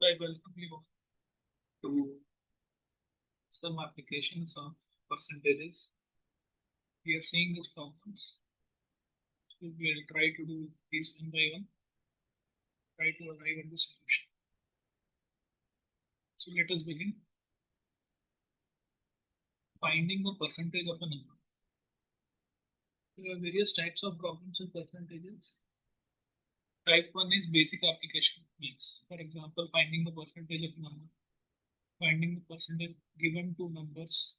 I welcome you to some applications of percentages. We are seeing these problems. So we'll try to do these one by one, try to arrive at the solution. So let us begin. Finding the percentage of a number. There are various types of problems with percentages. Type 1 is basic application means, for example, finding the percentage of a number, finding the percentage given to numbers,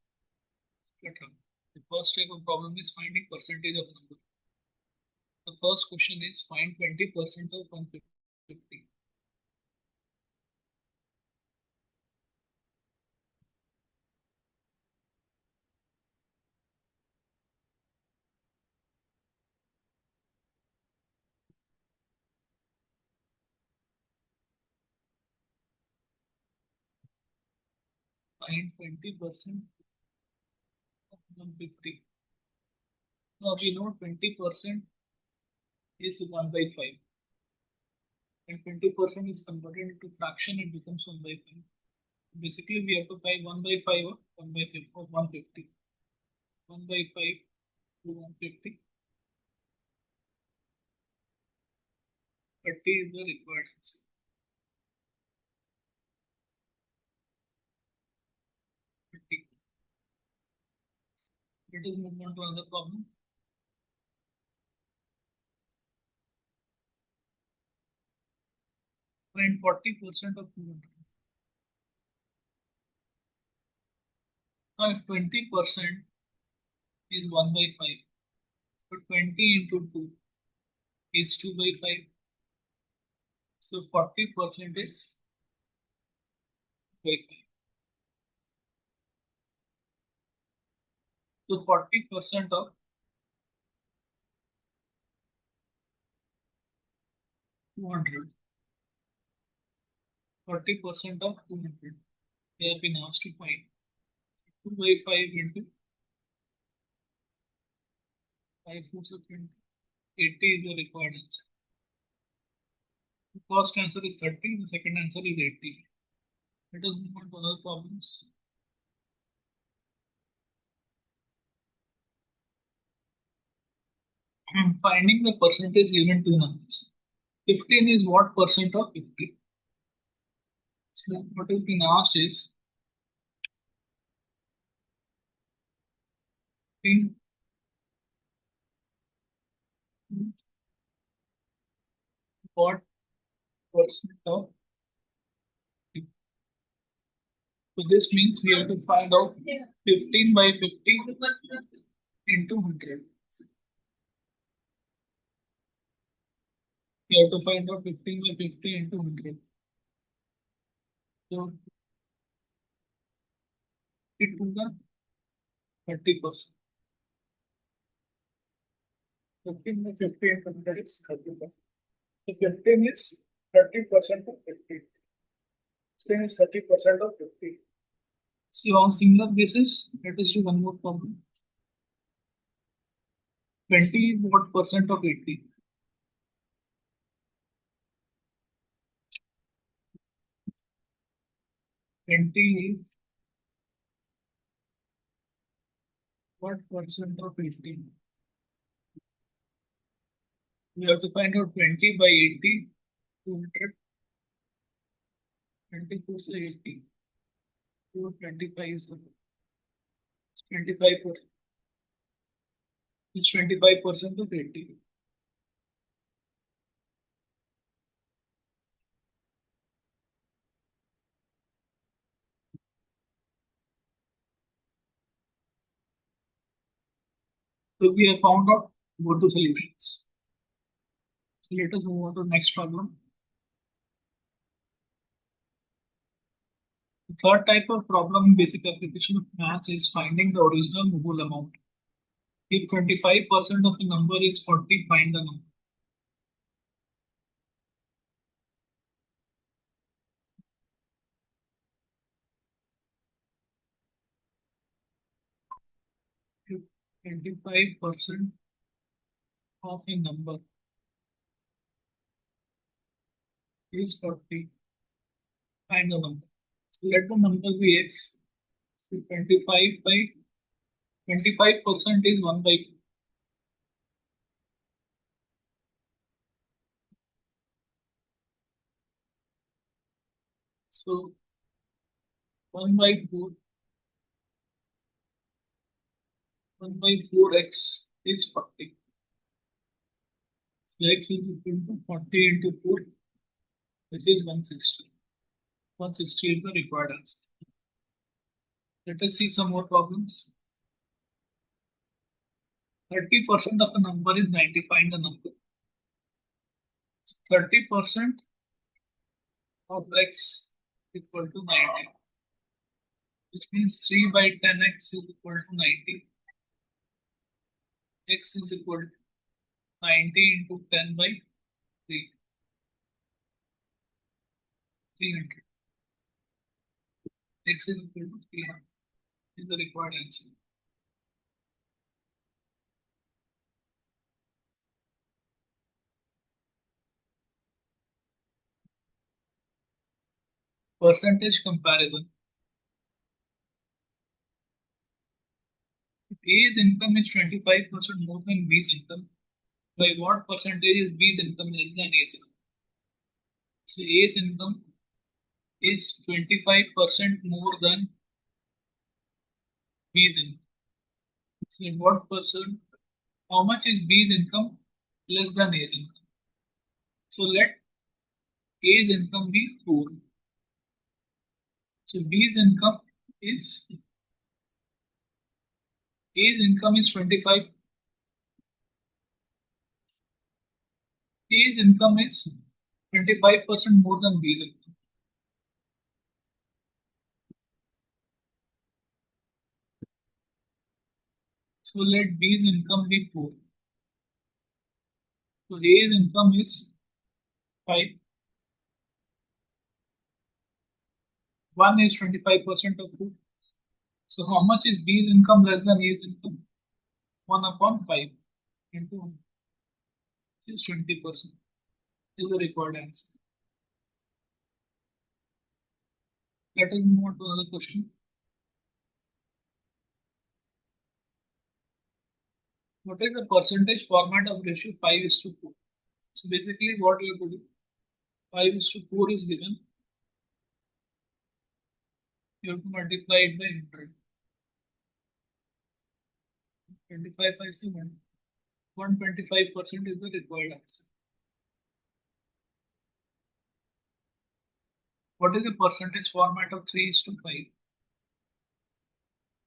etc. The first type of problem is finding percentage of a number. The first question is find 20% of 150. Find 20% of 150. Now we know 20% is 1 by 5. When 20% is converted into fraction, it becomes 1 by 5. Basically, we have to find 1 by 5 or 1 by 5 or 150. 1 by 5 to 150. 30 is the required answer. Let us move on to another problem. Find 40% of 200. Now, if 20% is 1 by 5, so 20 into 2 is 2 by 5. So 40% is 2 by 5. So 40% of 200. 40% of 200. They have been asked to find 2 by 5 into 5 4 so 20. 80 is the required answer. The first answer is 30, the second answer is 80. Let us move on to other problems. Finding the percentage given two numbers. 15 is what percent of 50? So what has been asked is 15 what percent of 50? So this means we have to find out 15 by 50 into 100. We have to find out 15 by 50 into 100. So it to the 30%. 15 by 50 into 100 is 30%. So 15 is 30% of 50. 15 is 30% of 50. See, on similar basis, let us do one more problem. 20 is what percent of 80? 20 is what percent of 80? We have to find out 20 by 80, 200, 20 plus 80, 225 is 25%. It's 25% of 80. So we have found out both the solutions. So let us move on to the next problem. The third type of problem in basic application of maths is finding the original whole amount. If 25% of a number is 40, find the number. If 25% of a number is 40, find the number. So let the number be x. So 25 by 25% is 1 by 4. So 1 by 4, 1 by 4x is 40. So x is equal to 40 into 4, which is 160. 160 is the required answer. Let us see some more problems. 30% of a number is 90. Find the number. 30% of x equal to 90, which means 3 by 10x is equal to 90. X is equal to 90 into 10 by 3, 300. X is equal to 300 is the required answer. Percentage comparison. If A's income is 25% more than B's income, by what percentage is B's income less than A's income? So A's income is 25% more than B's income. So in what percent? How much is B's income less than A's income? So let A's income be 4. So B's income is A's income is 25. A's income is 25% more than B's income. So let B's income be 4. So A's income is 5. 1 is 25% of 4. So how much is B's income less than A's income? 1 upon 5 into 1 is 20%. Is the required answer. Let us move on to another question. What is the percentage format of ratio 5 is to 4? So basically what we have to do, 5 is to 4 is given. You have to multiply it by 100. 25 by 7. 125% is the required answer. What is the percentage format of 3 is to 5?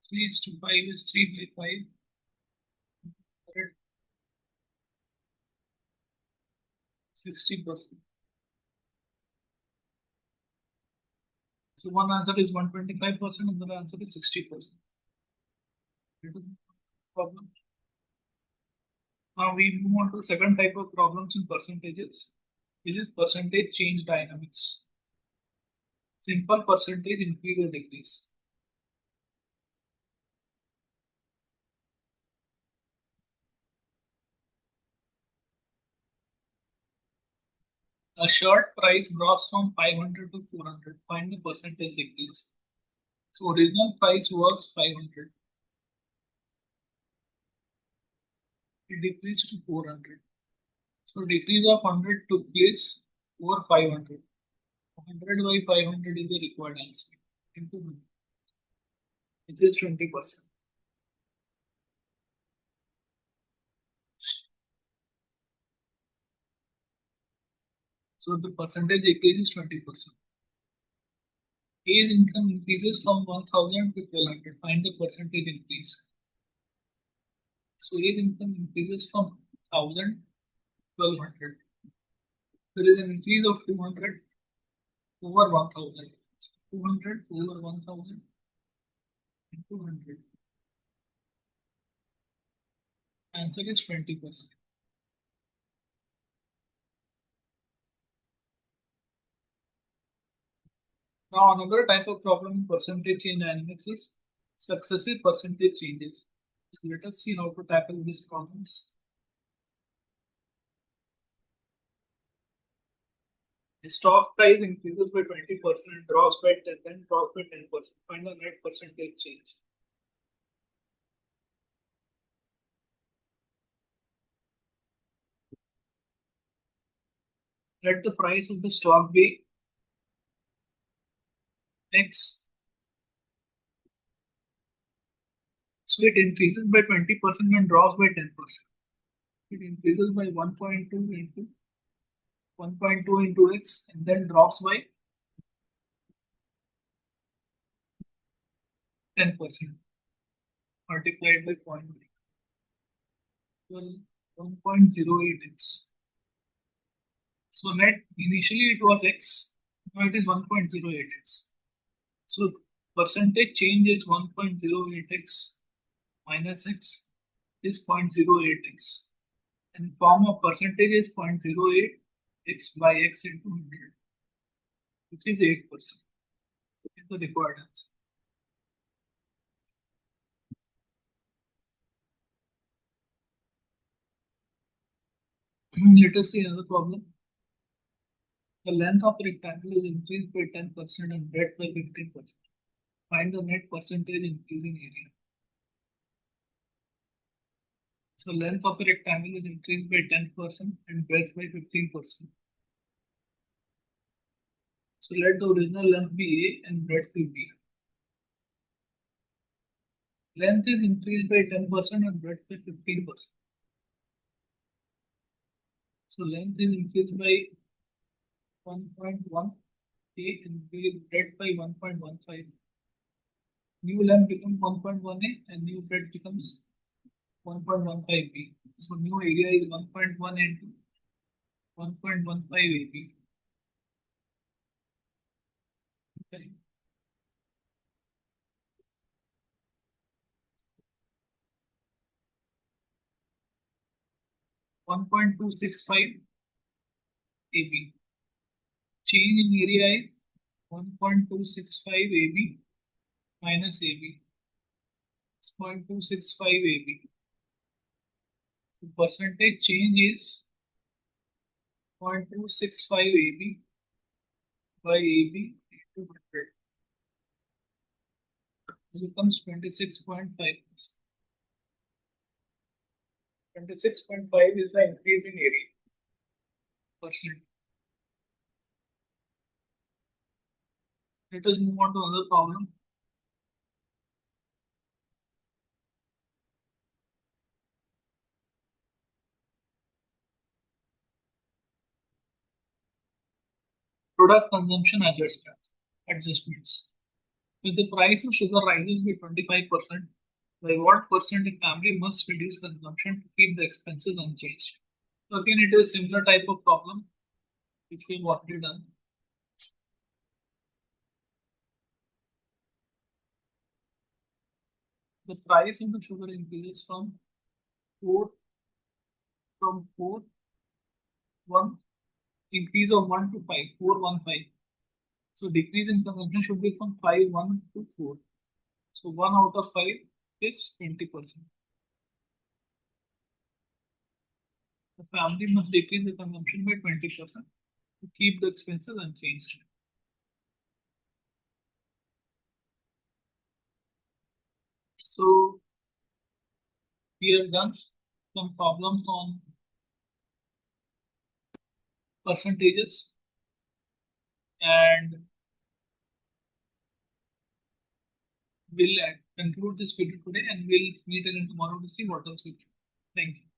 3 is to 5 is 3 by 5. 60%. So one answer is 125%, another answer is 60%. Problem. Now we move on to the second type of problems in percentages. This is percentage change dynamics. Simple percentage increase or decrease. A shirt price drops from 500 to 400. Find the percentage decrease. So original price was 500. It decreased to 400. So decrease of 100 took place over 500. 100 by 500 is the required answer. Into 100. It is 20%. So the percentage decrease is 20%. A's income increases from 1000 to 1200. Find the percentage increase. So A's income increases from 1000 to 1200. There is an increase of 200 over 1000. 200 over 1000 and 200. Answer is 20%. Now another type of problem in percentage change dynamics is successive percentage changes. So let us see how to tackle these problems. The stock price increases by 20%, drops by 10, then drops by 10%. Find the net percentage change. Let the price of the stock be X. So it increases by 20% and drops by 10%. It increases by 1.2 into X and then drops by 10% multiplied by 0.3. Well, 1.08x. So net initially it was x, now it is 1.08x. So percentage change is 1.08x minus x is 0.08x. And form of percentage is 0.08x by x into 100, which is 8%. Is the required answer. Let us see another problem. The length of a rectangle is increased by 10% and breadth by 15%. Find the net percentage increase in area. So length of a rectangle is increased by 10% and breadth by 15%. So let the original length be A and breadth be B. Length is increased by 10% and breadth by 15%. So length is increased by 1.1 A and breadth by 1.15. New length becomes 1.1A and new breadth becomes 1.15B. So new area is 1.1 into 1.15 AB. Okay. 1.265 AB. Change in area is 1.265 AB minus AB. 0.265 AB. The percentage change is 0.265 AB by AB into 100. This becomes 26.5%. 26.5 is the increase in area percent. Let us move on to another problem. Product consumption adjustments. If the price of sugar rises by 25%, by what percent a family must reduce consumption to keep the expenses unchanged? So again, it is a similar type of problem which we've already done. The price of the sugar increases from 4 1 increase of 1 to 5, 4 1 5. So decrease in consumption should be from 5 1 to 4. So 1 out of 5 is 20%. The family must decrease the consumption by 20% to keep the expenses unchanged. So we have done some problems on percentages, and we'll conclude this video today and we'll meet again tomorrow to see what else we do. Thank you.